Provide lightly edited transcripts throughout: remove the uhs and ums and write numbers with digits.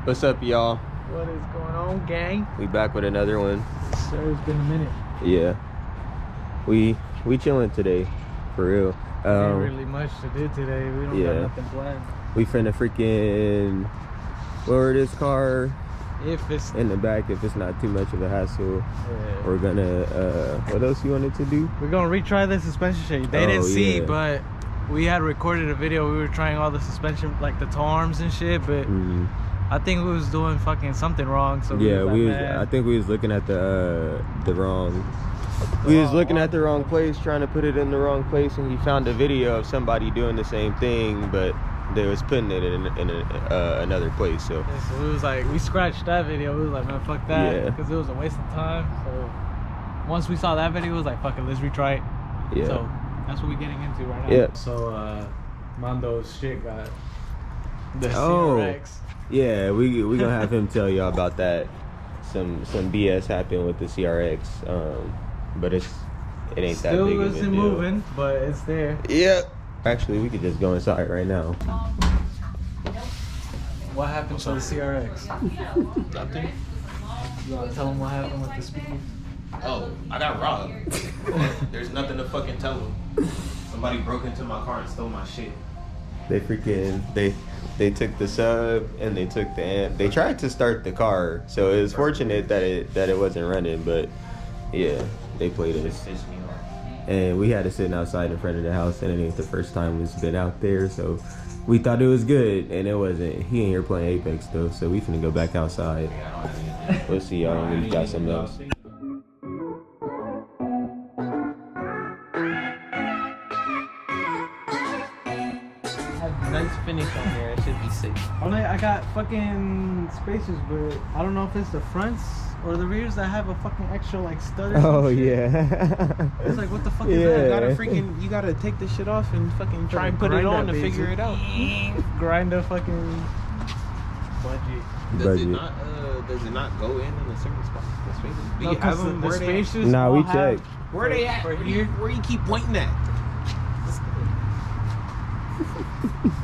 What's up, y'all? What is going on, gang? We back with another one. Sir, it's been a minute. Yeah. We chilling today, for real. Ain't really much to do today. We don't got nothing planned. We finna freaking lower this car if it's in the back if it's not too much of a hassle. Yeah. We're gonna what else you wanted to do? We're gonna retry the suspension shake. They didn't see, but we had recorded a video. We were trying all the suspension, like the toe arms and shit, but I think we was doing fucking something wrong. So yeah, I think we was looking at the wrong. We was looking at the wrong place, trying to put it in the wrong place, and he found a video of somebody doing the same thing, but they was putting it in another place. So it was like, we scratched that video. We was like, man, fuck that, because it was a waste of time. So once we saw that video, it was like, fuck it, let's retry it. Yeah. So that's what we're getting into right now. Yeah. So Mondo's shit got the CRX. Yeah, we gonna have him tell y'all about that. Some BS happened with the CRX, but it ain't that big of a deal. Still isn't moving, but it's there. Yeah. Actually, we could just go inside right now. What happened to the CRX? Nothing. You wanna tell them what happened with the speakers? Oh, I got robbed. There's nothing to fucking tell them. Somebody broke into my car and stole my shit. They freaking they took the sub and they took the amp. They tried to start the car, so it was fortunate that it wasn't running. But yeah, they played us, and we had to sit outside in front of the house, and it ain't the first time we've been out there. So we thought it was good, and it wasn't. He ain't here playing Apex though, so we finna go back outside. We'll see y'all when we got something else. Nice finish on here. It should be sick. I got fucking spacers, but I don't know if it's the fronts or the rears that have a fucking extra like stutter. Oh yeah. It's like, what the fuck is that? You gotta take this shit off and fucking try and put it on to figure it out. Grind a fucking budget. Does it not go in a certain spot? The spacers? Do you have them? The spacers? Nah, we checked. Where they at? Where you keep pointing at?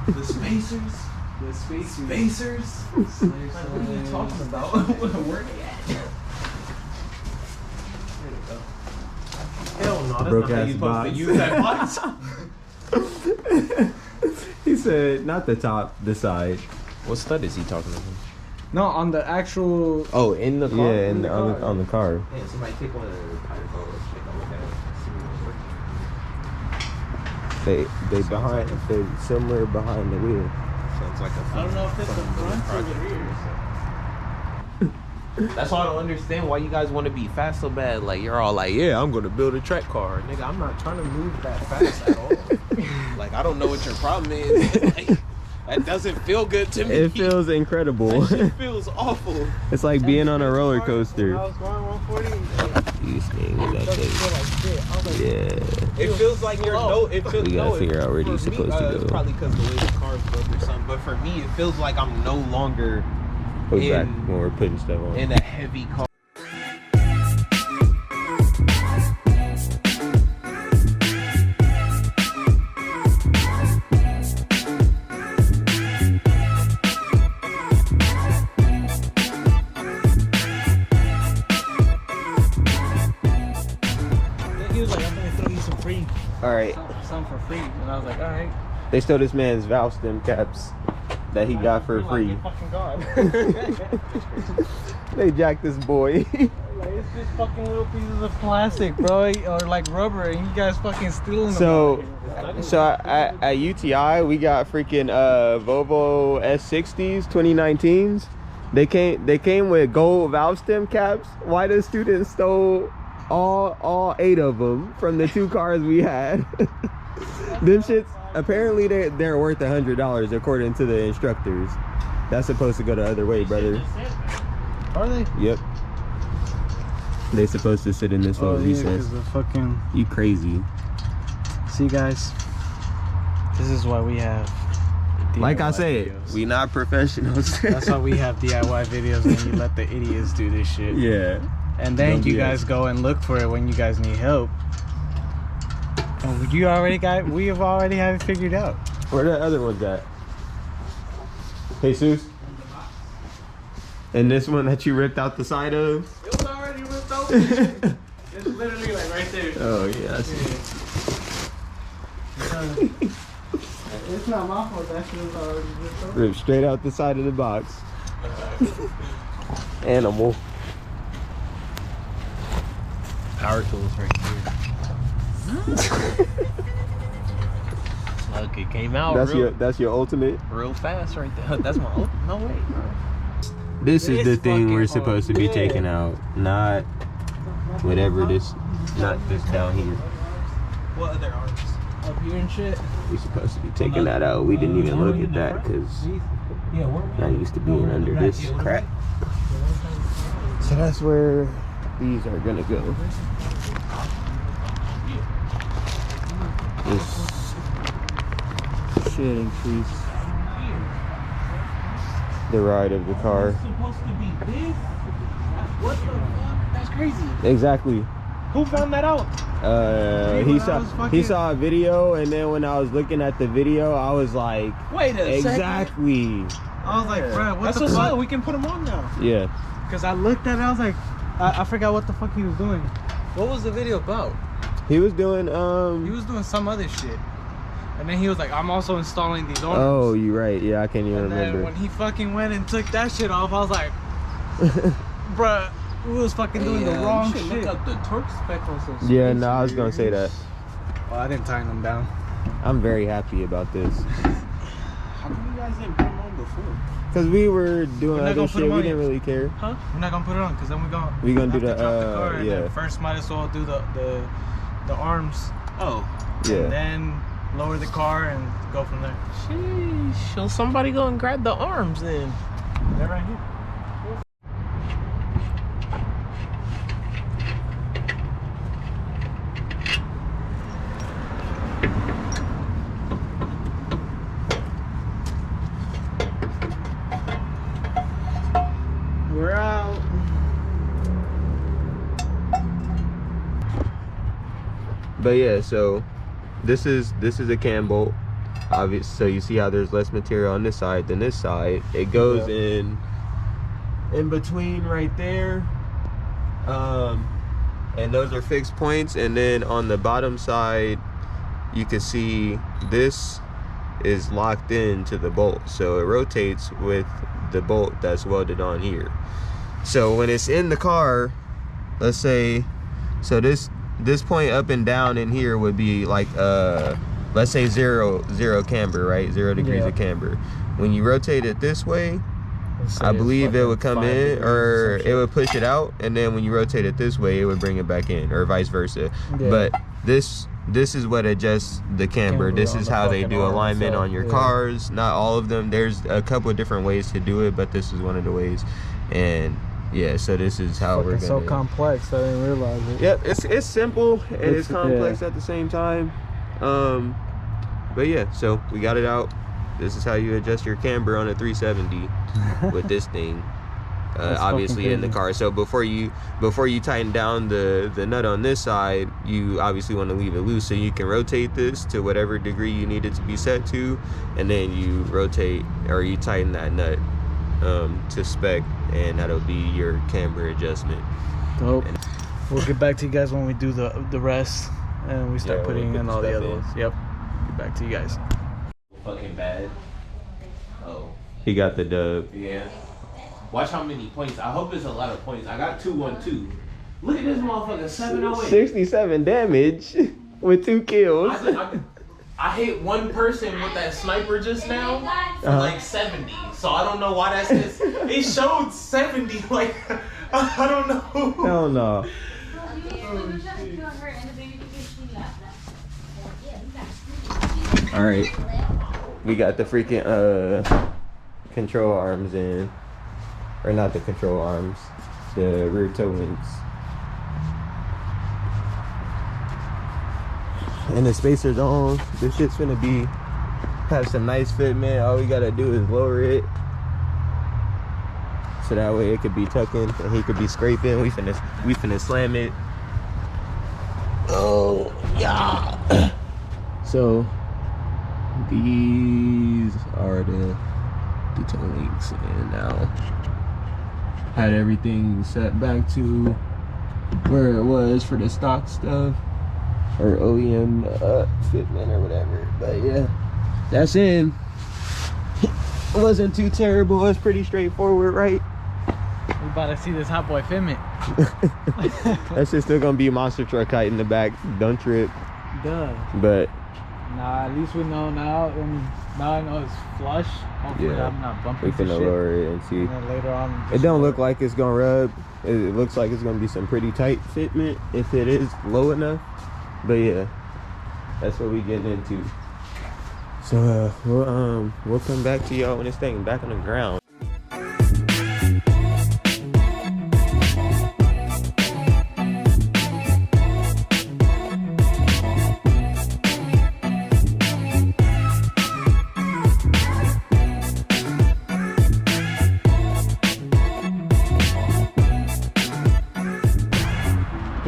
The spacers? The spacers. Spacers? Like, what are you talking about? Where they at? There we go. Hell no, that's Broke not how you supposed to use that box. He said, not the top, the side. What stud is he talking about? No, on the actual. Oh, in the car? Yeah, on the car. Yeah, somebody take one of the tire photos. Take a look at it. They behind, they're somewhere behind the wheel. Sounds like a I don't know if it's the front or the rear. That's why I don't understand why you guys want to be fast so bad. Like, you're all like, yeah, I'm gonna build a track car. Nigga, I'm not trying to move that fast at all. Like, I don't know what your problem is. Like, that doesn't feel good to me. It feels incredible. That shit feels awful. It's like being on a roller coaster. When I was going 140, You staying with that thing. Yeah. It feels like you're We gotta figure out where you're supposed to go. It's probably because the way the car's built or something. But for me, it feels like I'm no longer Back when we're putting stuff on. in a heavy car. he was like, I'm gonna throw you some free. Alright. Some for free. And I was like, alright. They stole this man's valve stem caps that he got for free. Like, fucking God. They jacked this boy. Like, it's just fucking little pieces of plastic, bro, or like rubber, and you guys fucking stealing them. So at UTI, we got freaking Volvo S60s 2019s. They came with gold valve stem caps. Why the students stole all 8 of them from the 2 cars we had? Them shits, apparently they're worth $100 according to the instructors. That's supposed to go the other way, brother. Are they? Yep. They supposed to sit in this little recess. Fucking... You crazy. See, guys, this is why we have DIY like I said, videos. We not professionals. That's why we have DIY videos, and you let the idiots do this shit. Yeah. And then you guys go and look for it when you guys need help. And we have already have it figured out. Where the other ones at? Jesus? And this one that you ripped out the side of? It was already ripped open. It's literally like right there. Oh yeah, I see. It's not my fault. That shit was already ripped open. Ripped straight out the side of the box. Animal. Power tools right here. Look, it came out. That's your ultimate. Real fast right there. That's my ultimate. No way, bro. This is the thing we're fucking supposed to be hard. taking out, not whatever this, not this down here. What other arms? Up here and shit. We're supposed to be taking that out. We didn't even look at that because not used to being under this crap. So that's where these are gonna go. This should increase the ride of the car. Supposed to be this? What the fuck? That's crazy. Exactly. Who found that out? He saw a video, and then when I was looking at the video, I was like, wait a second. exactly. I was like, bro, what That's the what's fuck? up. We can put them on now. Yeah. Because I looked at it, I was like, I forgot what the fuck he was doing. What was the video about? He was doing He was doing some other shit. And then he was like, I'm also installing these arms. Oh, you're right. Yeah, I can't even And then remember. when he fucking went and took that shit off, I was like, bruh, we was fucking doing the wrong you should shit. look up the torque spec on some Yeah, space no, I was gonna say that. Well, I didn't tighten them down. I'm very happy about this. How come you guys didn't put them on before? Cause we were doing We're not other gonna put shit. them We on didn't yet. really care. Huh? We're not gonna put it on because then we gonna Do the drop the car and yeah. then first might as well do the arms. Oh. And Yeah. then lower the car and go from there. Sheesh. So somebody go and grab the arms then. They're right here. We're out. But yeah, so this is a cam bolt. Obvious. So you see how there's less material on this side than this side. It goes in between right there. And those are fixed points. And then on the bottom side, you can see this is locked into the bolt, so it rotates with the bolt that's welded on here. So when it's in the car, let's say, so this point up and down in here would be like let's say zero camber, right? 0 degrees of camber. When you rotate it this way, I believe it would come in, or it would push it out, and then when you rotate it this way, it would bring it back in, or vice versa. But this is what adjusts the camber. This is how they do alignment on your cars. Not all of them. There's a couple of different ways to do it, but this is one of the ways. And yeah, so this is how we're gonna. So complex, I didn't realize it. Yep, it's simple and it's complex at the same time. But yeah, so we got it out. This is how you adjust your camber on a 370 with this thing. Obviously in the car. So before you tighten down the nut on this side, you obviously want to leave it loose so you can rotate this to whatever degree you need it to be set to, and then you rotate or you tighten that nut to spec, and that'll be your camber adjustment. Dope. We'll get back to you guys when we do the rest and we start putting in all the other ones. Yep. Get back to you guys. Fucking bad. Oh. He got the dub. Yeah. Watch how many points. I hope it's a lot of points. I got 212. Look at this motherfucker, 708. 67 damage with 2 kills. I hit one person with that sniper just now for like 70. So I don't know why that's this. It showed 70. Like, I don't know. Hell no. All right, we got the freaking control arms in, or not the control arms, the rear toe links, and the spacers on. This shit's gonna have some nice fitment. All we gotta do is lower it, so that way it could be tucking and he could be scraping. We finna slam it. Oh yeah. So these are the toe links, and now had everything set back to where it was for the stock stuff or OEM fitment or whatever. But yeah, that's in. It wasn't too terrible. It was pretty straightforward, right? We about to see this hot boy fitment. That shit's still gonna be a monster truck height in the back. Don't trip. Duh. But nah, at least we know now. Now I know it's flush. Hopefully yeah, I'm not bumping we finna shit. lower it and see. And then later on, It don't look like it's gonna rub. It looks like it's gonna be some pretty tight fitment if it is low enough. But yeah, that's what we getting into. So we'll come back to y'all when it's staying back on the ground.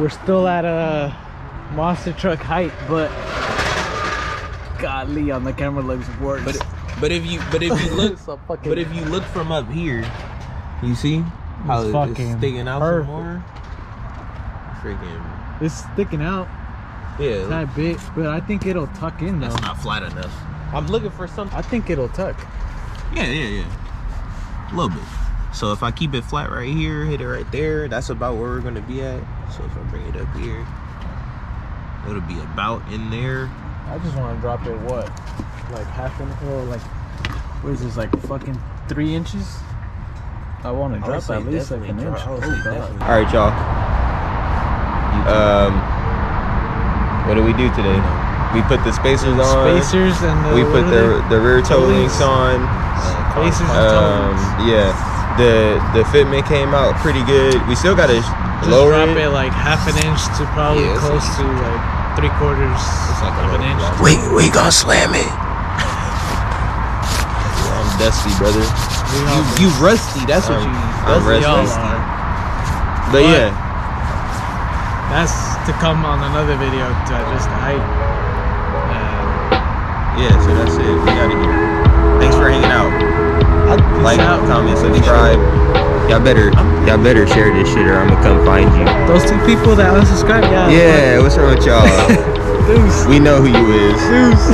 we're still at a monster truck height, but godly on the camera looks worse. But if you look but if you look from up here, you see how it's sticking out some more. Freaking, it's sticking out. Yeah, That bit, but I think it'll tuck in though. that's not flat enough. I'm looking for something. I think it'll tuck. Yeah, a little bit. So if I keep it flat right here, hit it right there, that's about where we're gonna be at. So if I bring it up here, it'll be about in there. I just want to drop it, what? Like half an inch, or like, what is this, like fucking 3 inches? I want to drop at least like an inch. Oh, God. All right, y'all. What do we do today? We put the spacers on. Spacers and we put the rear toe links on. Spacers and toe links. Yeah, the fitment came out pretty good. We still gotta lower drop it like half an inch to probably close to like 3/4 of an inch. We gonna slam it. I'm dusty, brother. You rusty. That's what you. I'm rusty. But yeah, that's to come on another video to adjust the height. Yeah, so that's it. We gotta get. Thanks for hanging out. Like, comment, subscribe. Y'all better share this shit or I'm gonna come find you. Those 2 people that unsubscribed, yeah, what's wrong with y'all? Deuce. We know who you is. Deuce.